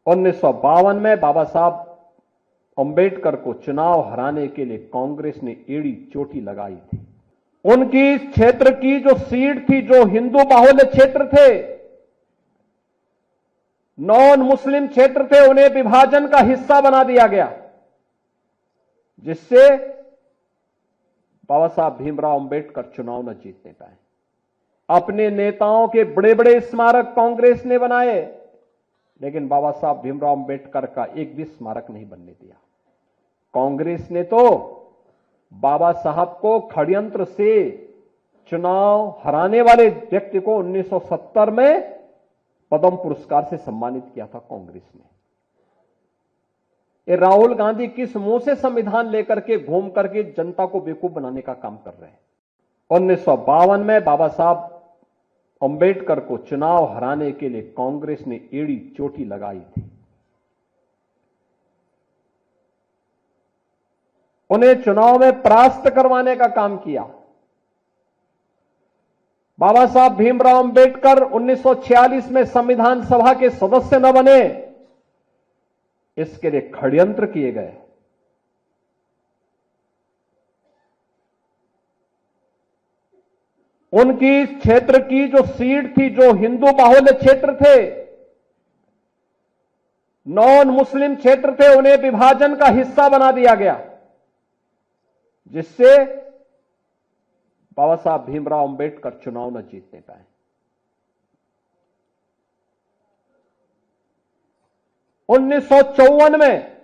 1952 में बाबा साहब अंबेडकर को चुनाव हराने के लिए कांग्रेस ने एड़ी चोटी लगाई थी। उनकी क्षेत्र की जो सीट थी, जो हिंदू बाहुल्य क्षेत्र थे, नॉन मुस्लिम क्षेत्र थे, उन्हें विभाजन का हिस्सा बना दिया गया, जिससे बाबा साहब भीमराव अंबेडकर चुनाव न जीतने पाए। अपने नेताओं के बड़े बड़े स्मारक कांग्रेस ने बनाए, लेकिन बाबा साहब भीमराव अंबेडकर का एक भी स्मारक नहीं बनने दिया। कांग्रेस ने तो बाबा साहब को षड्यंत्र से चुनाव हराने वाले व्यक्ति को 1970 में पद्म पुरस्कार से सम्मानित किया था कांग्रेस ने। ये राहुल गांधी किस मुंह से संविधान लेकर के घूम करके जनता को बेवकूफ बनाने का काम कर रहे हैं। 1952 में बाबा साहब अंबेडकर को चुनाव हराने के लिए कांग्रेस ने एड़ी चोटी लगाई थी। उन्हें चुनाव में परास्त करवाने का काम किया। बाबा साहब भीमराव अंबेडकर 1946 में संविधान सभा के सदस्य न बने, इसके लिए षड्यंत्र किए गए। उनकी क्षेत्र की जो सीट थी, जो हिंदू बाहुल्य क्षेत्र थे, नॉन मुस्लिम क्षेत्र थे, उन्हें विभाजन का हिस्सा बना दिया गया, जिससे बाबा साहब भीमराव अंबेडकर चुनाव न जीतने पाए। 1954 में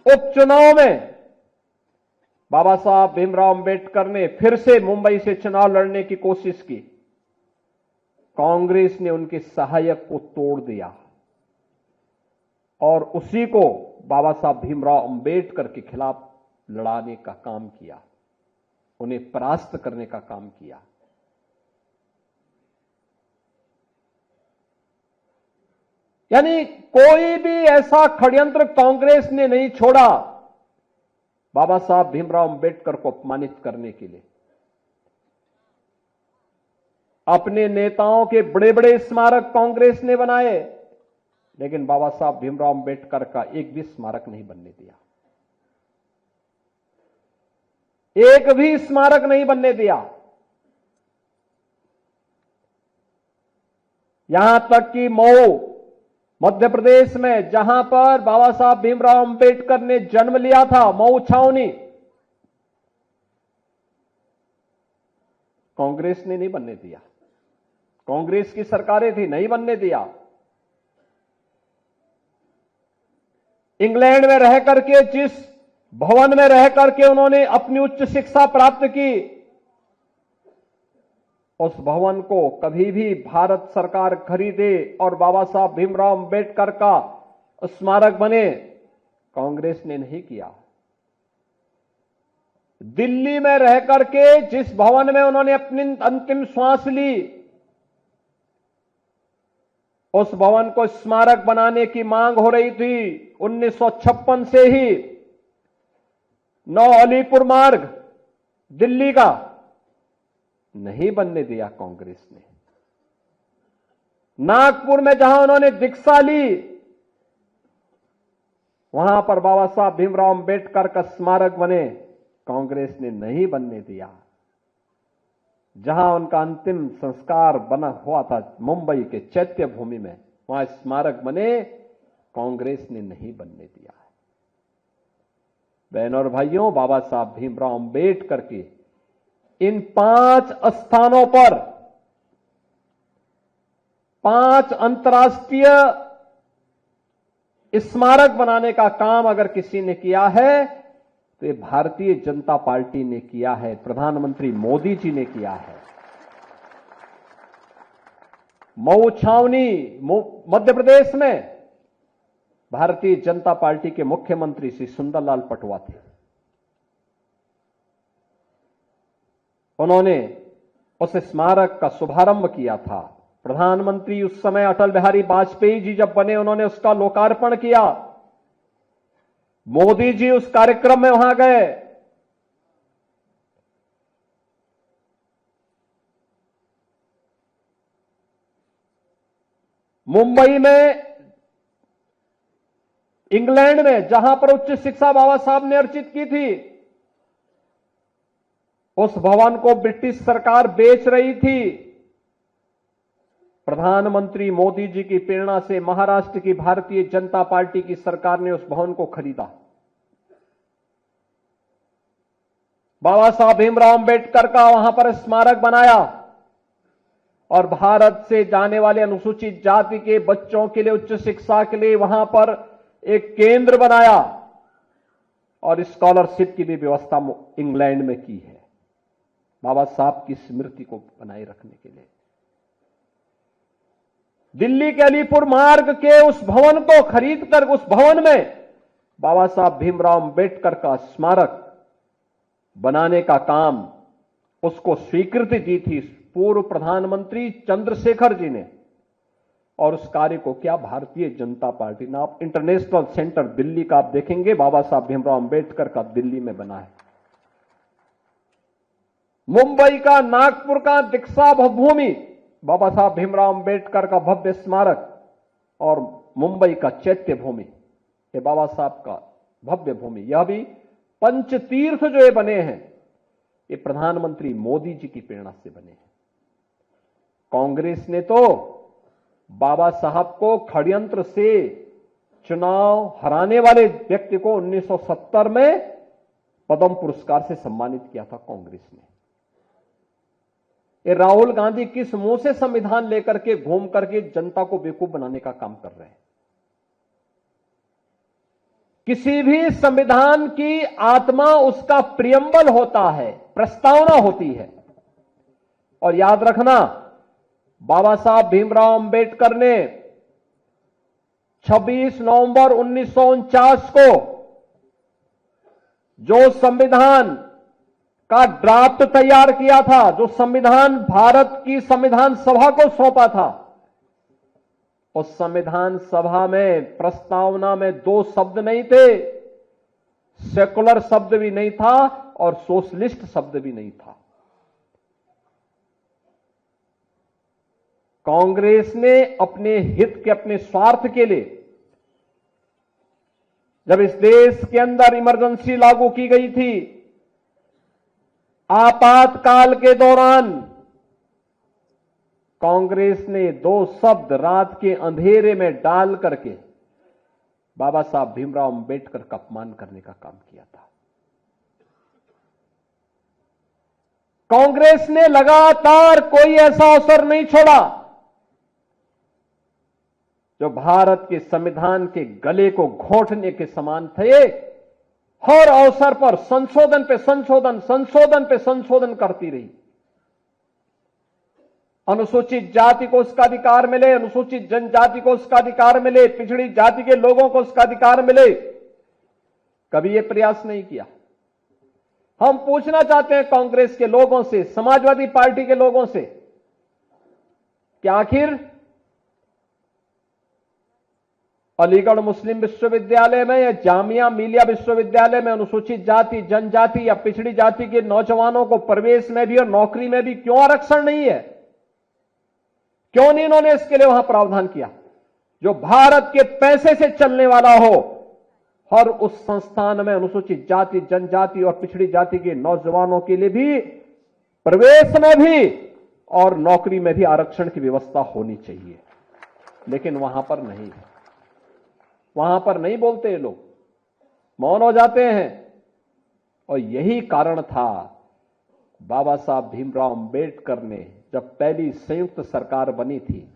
उपचुनाव में बाबा साहब भीमराव अंबेडकर ने फिर से मुंबई से चुनाव लड़ने की कोशिश की। कांग्रेस ने उनके सहायक को तोड़ दिया और उसी को बाबा साहब भीमराव अंबेडकर के खिलाफ लड़ाने का काम किया, उन्हें परास्त करने का काम किया। यानी कोई भी ऐसा षड्यंत्र कांग्रेस ने नहीं छोड़ा बाबा साहब भीमराव अंबेडकर को अपमानित करने के लिए। अपने नेताओं के बड़े बड़े स्मारक कांग्रेस ने बनाए, लेकिन बाबा साहब भीमराव अंबेडकर का एक भी स्मारक नहीं बनने दिया। एक भी स्मारक नहीं बनने दिया। यहां तक कि मऊ मध्य प्रदेश में, जहां पर बाबा साहब भीमराव अंबेडकर ने जन्म लिया था, मऊ छावनी, कांग्रेस ने नहीं बनने दिया। कांग्रेस की सरकारें थी, नहीं बनने दिया। इंग्लैंड में रह करके, जिस भवन में रह करके उन्होंने अपनी उच्च शिक्षा प्राप्त की, उस भवन को कभी भी भारत सरकार खरीदे और बाबा साहब भीमराव अंबेडकर का स्मारक बने, कांग्रेस ने नहीं किया। दिल्ली में रह करके जिस भवन में उन्होंने अपनी अंतिम श्वास ली, उस भवन को स्मारक बनाने की मांग हो रही थी 1956 से ही। 9 अलीपुर मार्ग दिल्ली का नहीं बनने दिया कांग्रेस ने। नागपुर में जहां उन्होंने दीक्षा ली, वहां पर बाबा साहब भीमराव अंबेडकर का स्मारक बने, कांग्रेस ने नहीं बनने दिया। जहां उनका अंतिम संस्कार बना हुआ था मुंबई के चैत्य भूमि में, वहां स्मारक बने, कांग्रेस ने नहीं बनने दिया। बहनों और भाइयों, बाबा साहब भीमराव अंबेडकर के इन 5 स्थानों पर 5 अंतर्राष्ट्रीय स्मारक बनाने का काम अगर किसी ने किया है तो ये भारतीय जनता पार्टी ने किया है, प्रधानमंत्री मोदी जी ने किया है। मऊ छावनी मध्य प्रदेश में भारतीय जनता पार्टी के मुख्यमंत्री श्री सुंदरलाल पटवा थे। उन्होंने उस स्मारक का शुभारंभ किया था। प्रधानमंत्री उस समय अटल बिहारी वाजपेयी जी जब बने, उन्होंने उसका लोकार्पण किया। मोदी जी उस कार्यक्रम में वहां गए। मुंबई में, इंग्लैंड में, जहां पर उच्च शिक्षा बाबा साहब ने अर्जित की थी, उस भवन को ब्रिटिश सरकार बेच रही थी। प्रधानमंत्री मोदी जी की प्रेरणा से महाराष्ट्र की भारतीय जनता पार्टी की सरकार ने उस भवन को खरीदा। बाबा साहब भीमराव अंबेडकर का वहां पर स्मारक बनाया और भारत से जाने वाले अनुसूचित जाति के बच्चों के लिए उच्च शिक्षा के लिए वहां पर एक केंद्र बनाया और स्कॉलरशिप की भी व्यवस्था इंग्लैंड में की है, बाबा साहब की स्मृति को बनाए रखने के लिए। दिल्ली के अलीपुर मार्ग के उस भवन को खरीदकर उस भवन में बाबा साहब भीमराव अंबेडकर का स्मारक बनाने का काम, उसको स्वीकृति दी थी पूर्व प्रधानमंत्री चंद्रशेखर जी ने, और उस कार्य को क्या भारतीय जनता पार्टी ने, आप इंटरनेशनल सेंटर दिल्ली का आप देखेंगे, बाबा साहब भीमराव अंबेडकर का दिल्ली में बना है। मुंबई का, नागपुर का दीक्षा भूमि, बाबा साहब भीमराव अंबेडकर का भव्य स्मारक, और मुंबई का चैत्य भूमि, ये बाबा साहब का भव्य भूमि। यह भी पंचतीर्थ जो ये बने हैं, ये प्रधानमंत्री मोदी जी की प्रेरणा से बने हैं। कांग्रेस ने तो बाबा साहब को षड्यंत्र से चुनाव हराने वाले व्यक्ति को 1970 में पद्म पुरस्कार से सम्मानित किया था कांग्रेस ने। ये राहुल गांधी किस मुंह से संविधान लेकर के घूम करके जनता को बेवकूफ बनाने का काम कर रहे हैं। किसी भी संविधान की आत्मा उसका प्रियम्बल होता है, प्रस्तावना होती है। और याद रखना, बाबा साहब भीमराव अंबेडकर ने 26 नवंबर 1949 को जो संविधान का ड्राफ्ट तैयार किया था, जो संविधान भारत की संविधान सभा को सौंपा था, उस संविधान सभा में प्रस्तावना में 2 शब्द नहीं थे, सेकुलर शब्द भी नहीं था और सोशलिस्ट शब्द भी नहीं था। कांग्रेस ने अपने हित के, अपने स्वार्थ के लिए, जब इस देश के अंदर इमरजेंसी लागू की गई थी, आपातकाल के दौरान कांग्रेस ने 2 शब्द रात के अंधेरे में डाल करके बाबा साहब भीमराव अंबेडकर का अपमान करने का काम किया था। कांग्रेस ने लगातार कोई ऐसा अवसर नहीं छोड़ा जो भारत के संविधान के गले को घोंटने के समान थे। हर अवसर पर संशोधन पे संशोधन, संशोधन पे संशोधन करती रही। अनुसूचित जाति को उसका अधिकार मिले, अनुसूचित जनजाति को उसका अधिकार मिले, पिछड़ी जाति के लोगों को उसका अधिकार मिले, कभी यह प्रयास नहीं किया। हम पूछना चाहते हैं कांग्रेस के लोगों से, समाजवादी पार्टी के लोगों से, कि आखिर अलीगढ़ मुस्लिम विश्वविद्यालय में या जामिया मिलिया विश्वविद्यालय में अनुसूचित जाति, जनजाति या पिछड़ी जाति के नौजवानों को प्रवेश में भी और नौकरी में भी क्यों आरक्षण नहीं है? क्यों नहीं इन्होंने इसके लिए वहां प्रावधान किया? जो भारत के पैसे से चलने वाला हो, हर उस संस्थान में अनुसूचित जाति, जनजाति और पिछड़ी जाति के नौजवानों के लिए भी प्रवेश में भी और नौकरी में भी आरक्षण की व्यवस्था होनी चाहिए। लेकिन वहां पर नहीं है, वहां पर नहीं बोलते ये लोग, मौन हो जाते हैं। और यही कारण था बाबा साहब भीमराव अंबेडकर ने जब पहली संयुक्त सरकार बनी थी,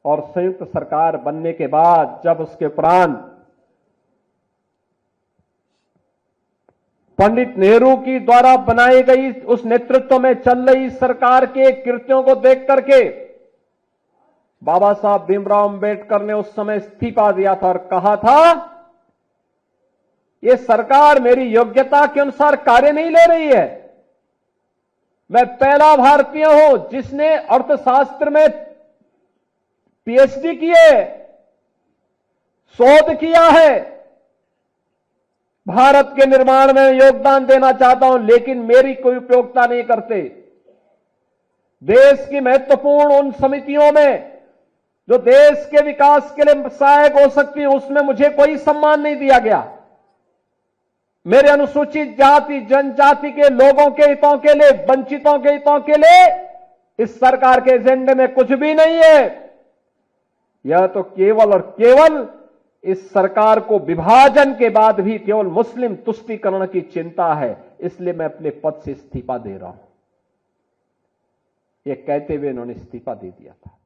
और संयुक्त सरकार बनने के बाद जब उसके उपरांत पंडित नेहरू की द्वारा बनाई गई उस नेतृत्व में चल रही सरकार के कृत्यों को देख करके बाबा साहब भीमराव अंबेडकर ने उस समय इस्तीफा दिया था और कहा था, यह सरकार मेरी योग्यता के अनुसार कार्य नहीं ले रही है। मैं पहला भारतीय हूं जिसने अर्थशास्त्र में पीएचडी की है, शोध किया है, भारत के निर्माण में योगदान देना चाहता हूं, लेकिन मेरी कोई उपयोगिता नहीं करते। देश की महत्वपूर्ण उन समितियों में जो देश के विकास के लिए सहायक हो सकती है, उसमें मुझे कोई सम्मान नहीं दिया गया। मेरे अनुसूचित जाति जनजाति के लोगों के हितों के लिए, वंचितों के हितों के लिए इस सरकार के एजेंडे में कुछ भी नहीं है। यह तो केवल और केवल इस सरकार को विभाजन के बाद भी केवल मुस्लिम तुष्टीकरण की चिंता है, इसलिए मैं अपने पद से इस्तीफा दे रहा हूं। यह कहते हुए इन्होंने इस्तीफा दे दिया था।